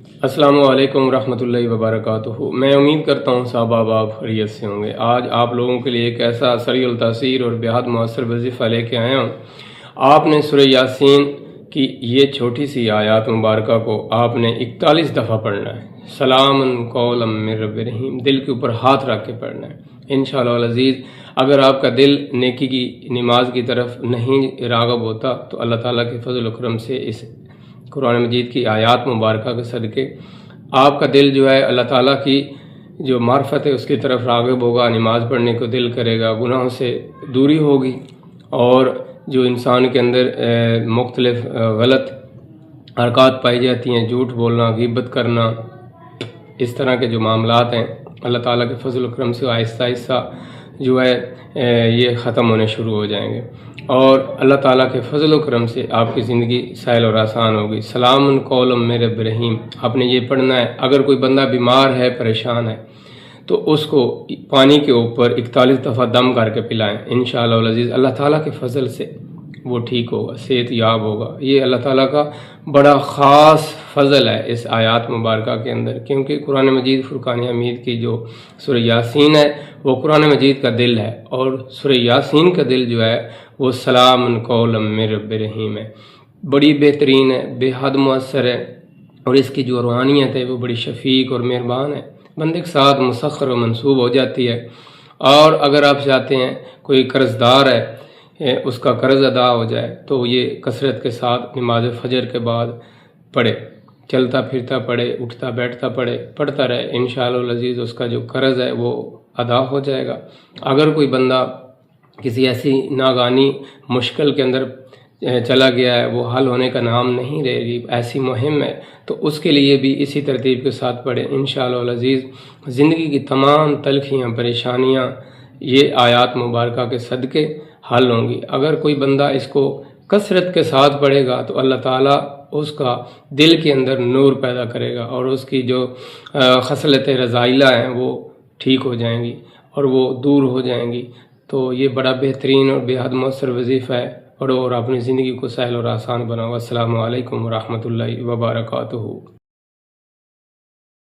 السلام علیکم ورحمۃ اللہ وبرکاتہ۔ میں امید کرتا ہوں صاحب آپ خیریت سے ہوں گے۔ آج آپ لوگوں کے لیے ایک ایسا سریع التاثیر اور بہت مؤثر وظیفہ لے کے آیا ہوں۔ آپ نے سورہ یاسین کی یہ چھوٹی سی آیات مبارکہ کو آپ نے 41 دفعہ پڑھنا ہے۔ سلام قولا من رب رحیم، دل کے اوپر ہاتھ رکھ کے پڑھنا ہے انشاءاللہ العزیز۔ اگر آپ کا دل نیکی کی نماز کی طرف نہیں راغب ہوتا تو اللہ تعالیٰ کے فضل و کرم سے اس قرآن مجید کی آیات مبارکہ کے صدقے آپ کا دل جو ہے اللہ تعالیٰ کی جو معرفت ہے اس کی طرف راغب ہوگا، نماز پڑھنے کو دل کرے گا، گناہوں سے دوری ہوگی، اور جو انسان کے اندر مختلف غلط حرکات پائی جاتی ہیں، جھوٹ بولنا، غیبت کرنا، اس طرح کے جو معاملات ہیں اللہ تعالیٰ کے فضل و کرم سے آہستہ آہستہ جو ہے یہ ختم ہونے شروع ہو جائیں گے، اور اللہ تعالیٰ کے فضل و کرم سے آپ کی زندگی سہل اور آسان ہوگی۔ سلام قولا من رب رحیم آپ نے یہ پڑھنا ہے۔ اگر کوئی بندہ بیمار ہے، پریشان ہے، تو اس کو پانی کے اوپر 41 دفعہ دم کر کے پلائیں انشاءاللہ العزیز۔ اللہ تعالیٰ کے فضل سے وہ ٹھیک ہوگا، صحت یاب ہوگا۔ یہ اللہ تعالیٰ کا بڑا خاص فضل ہے اس آیات مبارکہ کے اندر، کیونکہ قرآن مجید فرقان حمید کی جو سورہ یاسین ہے وہ قرآن مجید کا دل ہے، اور سورہ یاسین کا دل جو ہے وہ سلام قولا من رب رحیم ہے، بڑی بہترین ہے، بے حد مؤثر ہے، اور اس کی جو روحانیت ہے وہ بڑی شفیق اور مہربان ہے، بندے کے ساتھ مسخر و منسوب ہو جاتی ہے۔ اور اگر آپ چاہتے ہیں کوئی قرض دار ہے اس کا قرض ادا ہو جائے تو یہ کثرت کے ساتھ نماز فجر کے بعد پڑھے، چلتا پھرتا پڑھے، اٹھتا بیٹھتا پڑھے، پڑھتا رہے انشاءاللہ العزیز، اس کا جو قرض ہے وہ ادا ہو جائے گا۔ اگر کوئی بندہ کسی ایسی ناگانی مشکل کے اندر چلا گیا ہے، وہ حل ہونے کا نام نہیں لے رہی، ایسی مہم ہے، تو اس کے لیے بھی اسی ترتیب کے ساتھ پڑھیں انشاءاللہ العزیز۔ زندگی کی تمام تلخیاں، پریشانیاں یہ آیات مبارکہ کے صدقے حل ہوں گی۔ اگر کوئی بندہ اس کو کثرت کے ساتھ پڑھے گا تو اللہ تعالیٰ اس کا دل کے اندر نور پیدا کرے گا، اور اس کی جو خصلت رذائلہ ہیں وہ ٹھیک ہو جائیں گی اور وہ دور ہو جائیں گی۔ تو یہ بڑا بہترین اور بے حد مؤثر وظیفہ ہے، اور اپنی زندگی کو سہل اور آسان بناؤ۔ السلام علیکم ورحمۃ اللہ وبرکاتہ۔